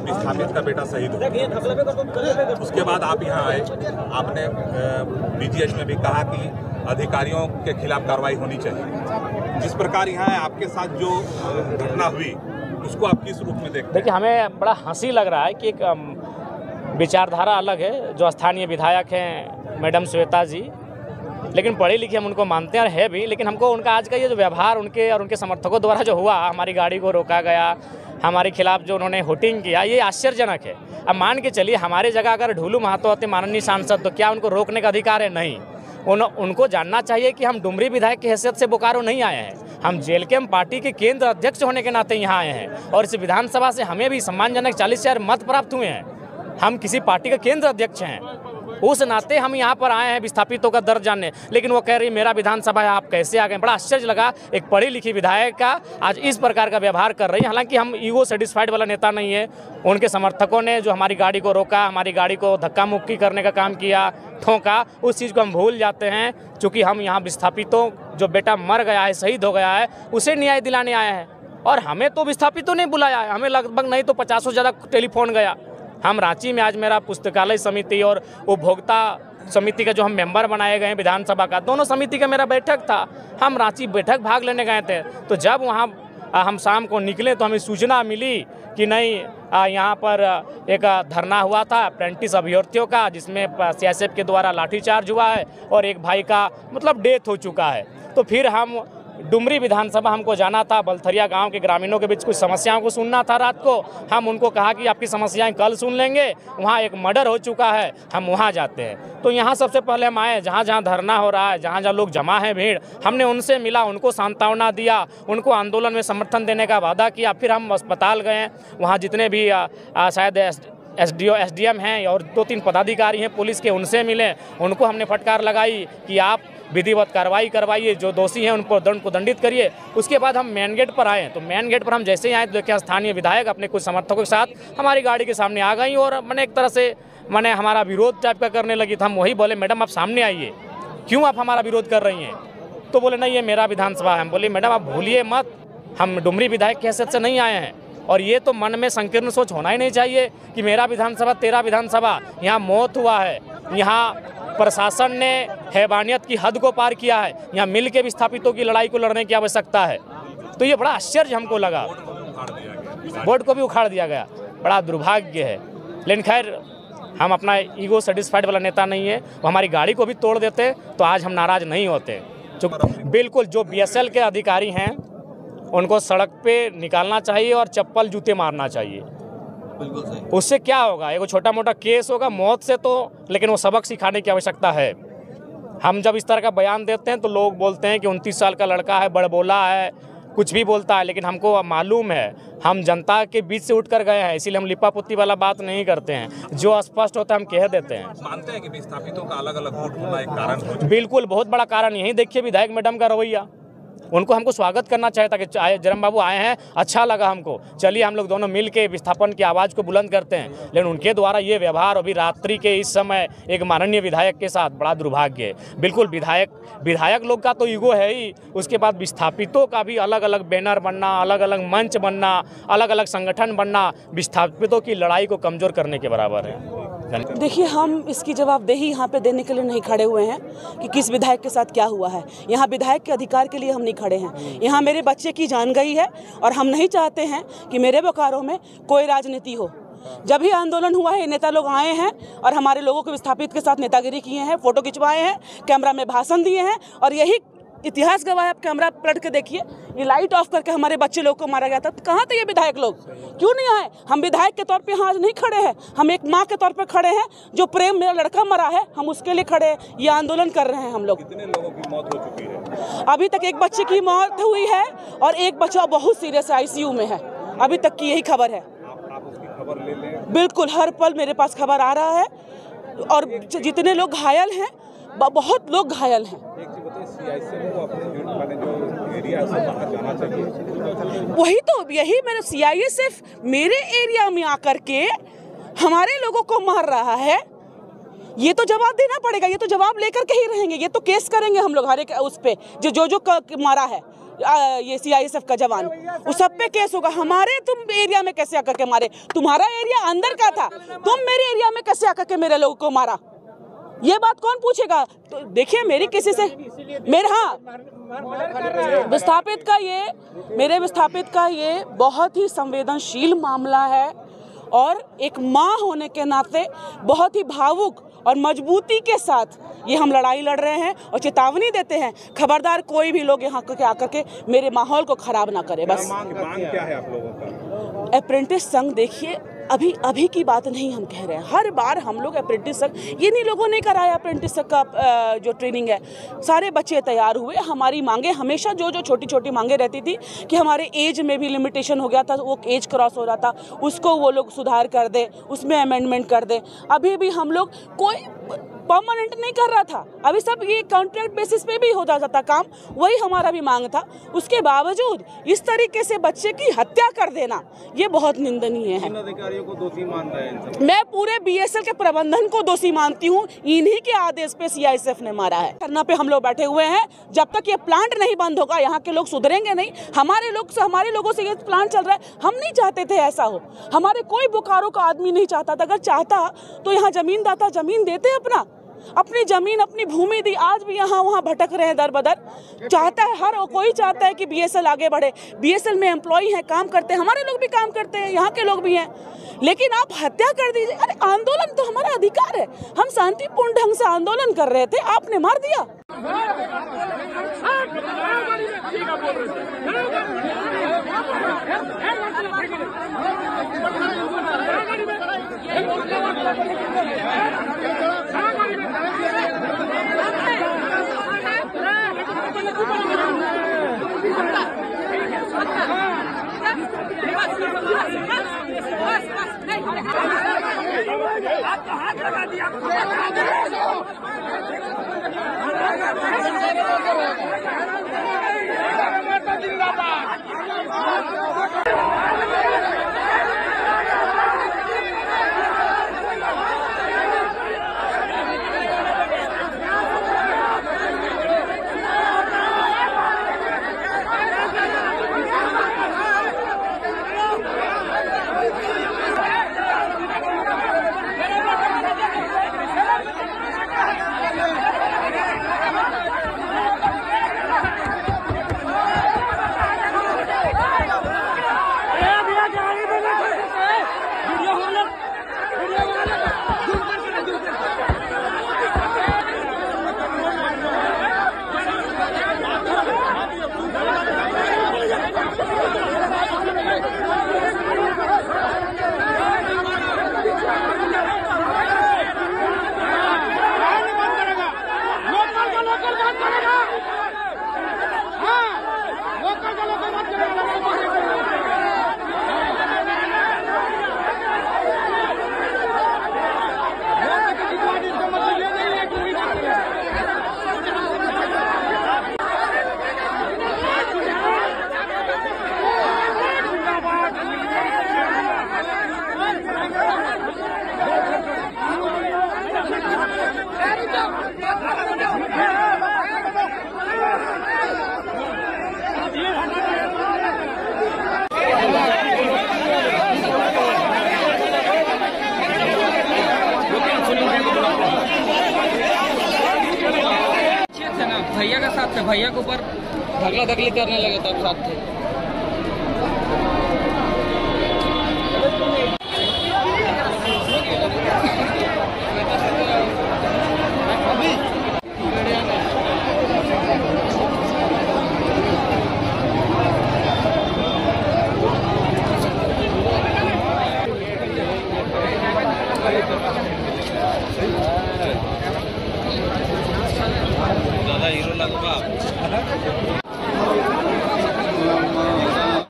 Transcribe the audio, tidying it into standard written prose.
विस्थापित का बेटा शहीद हुआ। उसके बाद आप यहाँ आए, आपने बीजीएच में भी कहा कि अधिकारियों के खिलाफ कार्रवाई होनी चाहिए। जिस प्रकार यहाँ आपके साथ जो घटना हुई उसको आप किस रूप में देखते हैं? देखिए, हमें बड़ा हंसी लग रहा है कि एक विचारधारा अलग है। जो स्थानीय विधायक हैं मैडम श्वेता जी, लेकिन पढ़े लिखे हम उनको मानते हैं है भी, लेकिन हमको उनका आज का ये जो व्यवहार उनके और उनके समर्थकों द्वारा जो हुआ, हमारी गाड़ी को रोका गया, हमारे खिलाफ जो उन्होंने होटिंग किया, ये आश्चर्यजनक है। अब मान के चलिए हमारे जगह अगर ढूलू महतो होते माननीय सांसद, तो क्या उनको रोकने का अधिकार है? नहीं। उनको जानना चाहिए कि हम डुमरी विधायक की हैसियत से बोकारो नहीं आए हैं, हम जेलकेम पार्टी के केंद्र अध्यक्ष होने के नाते यहाँ आए हैं और इस विधानसभा से हमें भी सम्मानजनक 40,000 मत प्राप्त हुए हैं। हम किसी पार्टी के केंद्र अध्यक्ष हैं, उस नाते हम यहाँ पर आए हैं विस्थापितों का दर्द जानने। लेकिन वो कह रही मेरा विधानसभा है, आप कैसे आ गए? बड़ा आश्चर्य लगा, एक पढ़ी लिखी विधायक का आज इस प्रकार का व्यवहार कर रही है। हालांकि हम ईगो सेटिस्फाइड वाला नेता नहीं है। उनके समर्थकों ने जो हमारी गाड़ी को रोका, हमारी गाड़ी को धक्का मुक्की करने का काम किया, ठोका, उस चीज़ को हम भूल जाते हैं। चूँकि हम यहाँ विस्थापितों, जो बेटा मर गया है, शहीद हो गया है, उसे न्याय दिलाने आए हैं। और हमें तो विस्थापितों ने बुलाया है, हमें लगभग नहीं तो 50 से ज़्यादा टेलीफोन गया। हम रांची में आज मेरा पुस्तकालय समिति और उपभोक्ता समिति का जो हम मेंबर बनाए गए हैं विधानसभा का, दोनों समिति का मेरा बैठक था। हम रांची बैठक भाग लेने गए थे, तो जब वहाँ हम शाम को निकले तो हमें सूचना मिली कि नहीं, यहाँ पर एक धरना हुआ था अप्रेंटिस अभ्यर्थियों का, जिसमें सीआईएसएफ के द्वारा लाठीचार्ज हुआ है और एक भाई का मतलब डेथ हो चुका है। तो फिर हम डुमरी विधानसभा हमको जाना था, बलथरिया गांव के ग्रामीणों के बीच कुछ समस्याओं को सुनना था रात को। हम उनको कहा कि आपकी समस्याएं कल सुन लेंगे, वहाँ एक मर्डर हो चुका है, हम वहाँ जाते हैं। तो यहाँ सबसे पहले हम आए, जहाँ जहाँ धरना हो रहा है, जहाँ जहाँ लोग जमा है भीड़, हमने उनसे मिला, उनको सांत्वना दिया, उनको आंदोलन में समर्थन देने का वादा किया। फिर हम अस्पताल गए, वहाँ जितने भी शायद एसडीएम हैं और 2-3 पदाधिकारी हैं पुलिस के, उनसे मिले, उनको हमने फटकार लगाई कि आप विधिवत कार्रवाई करवाइए, जो दोषी हैं उनको दंड को दंडित करिए। उसके बाद हम मेन गेट पर आए, तो मेन गेट पर हम जैसे ही आए तो देखिए स्थानीय विधायक अपने कुछ समर्थकों के साथ हमारी गाड़ी के सामने आ गई और मैंने एक तरह से हमारा विरोध टाइप का करने लगी। तो हम वही बोले, मैडम आप सामने आइए, क्यों आप हमारा विरोध कर रही हैं? तो बोले नहीं, ये मेरा विधानसभा है। हम बोले मैडम आप भूलिए मत, हम डुमरी विधायक की हैसियत से नहीं आए हैं। और ये तो मन में संकीर्ण सोच होना ही नहीं चाहिए कि मेरा विधानसभा तेरा विधानसभा। यहाँ मौत हुआ है, यहाँ प्रशासन ने हैवानियत की हद को पार किया है, यहाँ मिल के विस्थापितों की लड़ाई को लड़ने की आवश्यकता है। तो ये बड़ा आश्चर्य हमको लगा, बोर्ड को भी उखाड़ दिया गया, बड़ा दुर्भाग्य है। लेकिन खैर, हम अपना ईगो सेटिस्फाइड वाला नेता नहीं है। वो हमारी गाड़ी को भी तोड़ देते तो आज हम नाराज नहीं होते। बिल्कुल, जो बीएसएल के अधिकारी हैं उनको सड़क पे निकालना चाहिए और चप्पल जूते मारना चाहिए। उससे क्या होगा? एगो छोटा मोटा केस होगा मौत से, तो लेकिन वो सबक सिखाने की आवश्यकता है। हम जब इस तरह का बयान देते हैं तो लोग बोलते हैं कि 29 साल का लड़का है, बड़बोला है, कुछ भी बोलता है। लेकिन हमको मालूम है, हम जनता के बीच से उठ कर गए हैं, इसीलिए हम लिपापुत्ती वाला बात नहीं करते हैं। जो स्पष्ट होता है हम कह देते हैं। मानते हैं कि विस्थापितों का अलग अलग वोट होना एक कारण हो? बिल्कुल, बहुत बड़ा कारण यही देखिए विधायक मैडम का रवैया। उनको हमको स्वागत करना चाहिए था कि जरम बाबू आए हैं, अच्छा लगा हमको, चलिए हम लोग दोनों मिल के विस्थापन की आवाज़ को बुलंद करते हैं। लेकिन उनके द्वारा ये व्यवहार अभी रात्रि के इस समय एक माननीय विधायक के साथ बड़ा दुर्भाग्य है। बिल्कुल, विधायक लोग का तो ईगो है ही, उसके बाद विस्थापितों का भी अलग अलग बैनर बनना, अलग अलग मंच बनना, अलग अलग संगठन बनना विस्थापितों की लड़ाई को कमज़ोर करने के बराबर है। देखिए, हम इसकी जवाबदेही यहाँ पे देने के लिए नहीं खड़े हुए हैं कि किस विधायक के साथ क्या हुआ है। यहाँ विधायक के अधिकार के लिए हम नहीं खड़े हैं। यहाँ मेरे बच्चे की जान गई है और हम नहीं चाहते हैं कि मेरे बोकारो में कोई राजनीति हो। जब भी आंदोलन हुआ है, नेता लोग आए हैं और हमारे लोगों को विस्थापित के साथ नेतागिरी किए हैं, फोटो खिंचवाए हैं, कैमरा में भाषण दिए हैं और यही इतिहास गवाह है। आप कैमरा पलट के देखिए, ये लाइट ऑफ करके हमारे बच्चे लोग को मारा गया था। तो कहाँ थे ये विधायक लोग? क्यों नहीं आए? हम विधायक के तौर पे यहाँ आज नहीं खड़े हैं, हम एक माँ के तौर पे खड़े हैं। जो प्रेम मेरा लड़का मरा है, हम उसके लिए खड़े हैं, ये आंदोलन कर रहे हैं हम लोग। कितने लोगों की मौत हो चुकी है? अभी तक एक बच्चे की मौत हुई है और एक बच्चा बहुत सीरियस आईसीयू में है, अभी तक की यही खबर है। आप उसकी खबर ले लें? बिल्कुल, हर पल मेरे पास खबर आ रहा है और जितने लोग घायल हैं, बहुत लोग घायल हैं। एक चीज बताइए, सीआईएसएफ को अपने जो एरिया से बाहर जाना चाहिए? वही तो, यही मेरा सीआईएसएफ मेरे एरिया में आकर के हमारे लोगों को मार रहा है। ये तो जवाब देना पड़ेगा, ये तो जवाब लेकर के ही रहेंगे। ये तो केस करेंगे हम लोग हर एक उस पे जो मारा है। ये CISF का जवान, उस सब पे केस होगा। हमारे तुम एरिया में कैसे आकर के मारे? तुम्हारा एरिया अंदर का था, तुम मेरे एरिया में कैसे आकर के मेरे लोगों को मारा? ये बात कौन पूछेगा? तो देखिए मेरी किसी से मेरे विस्थापित का ये बहुत ही संवेदनशील मामला है और एक माँ होने के नाते बहुत ही भावुक और मजबूती के साथ ये हम लड़ाई लड़ रहे हैं और चेतावनी देते हैं, खबरदार कोई भी लोग यहाँ आकर के मेरे माहौल को खराब ना करे। बस मांग क्या है आप लोगों का? अप्रेंटिस संघ, देखिए अभी की बात नहीं हम कह रहे हैं, हर बार हम लोग अप्रेंटिस संघ, ये नहीं लोगों ने कराया अप्रेंटिस संघ का जो ट्रेनिंग है, सारे बच्चे तैयार हुए। हमारी मांगे हमेशा जो छोटी छोटी मांगे रहती थी कि हमारे एज में भी लिमिटेशन हो गया था, वो एज क्रॉस हो रहा था, उसको वो लोग सुधार कर दे, उसमें अमेंडमेंट कर दे। अभी भी हम लोग कोई परमानेंट नहीं कर रहा था, अभी सब ये कॉन्ट्रैक्ट बेसिस पे भी हो जाता था काम, वही हमारा भी मांग था। उसके बावजूद इस तरीके से बच्चे की हत्या कर देना ये बहुत निंदनीय है। अधिकारियों को दोषी मान रहे हैं। मैं पूरे BSL के प्रबंधन को दोषी मानती हूँ, इन्हीं के आदेश पे CISF ने मारा है। धरना पे हम लोग बैठे हुए हैं, जब तक ये प्लांट नहीं बंद होगा यहाँ के लोग सुधरेंगे नहीं। हमारे लोगों से ये प्लांट चल रहा है, हम नहीं चाहते थे ऐसा हो, हमारे कोई बोकारो का आदमी नहीं चाहता था। अगर चाहता तो यहाँ जमीन दाता जमीन देते, अपनी जमीन अपनी भूमि दी। आज भी यहाँ वहाँ भटक रहे हैं दर बदर। चाहता है हर कोई चाहता है कि BSL आगे बढ़े। BSL में एम्प्लॉय हैं, काम करते हैं, हमारे लोग भी काम करते हैं, यहाँ के लोग भी हैं, लेकिन आप हत्या कर दीजिए। अरे आंदोलन तो हमारा अधिकार है, हम शांतिपूर्ण ढंग से आंदोलन कर रहे थे, आपने मार दिया। हाथ लगा दिया। भैया का साथ थे, भैया के ऊपर धगला धगली करने लगे तब साथ थे। हीरो लगवा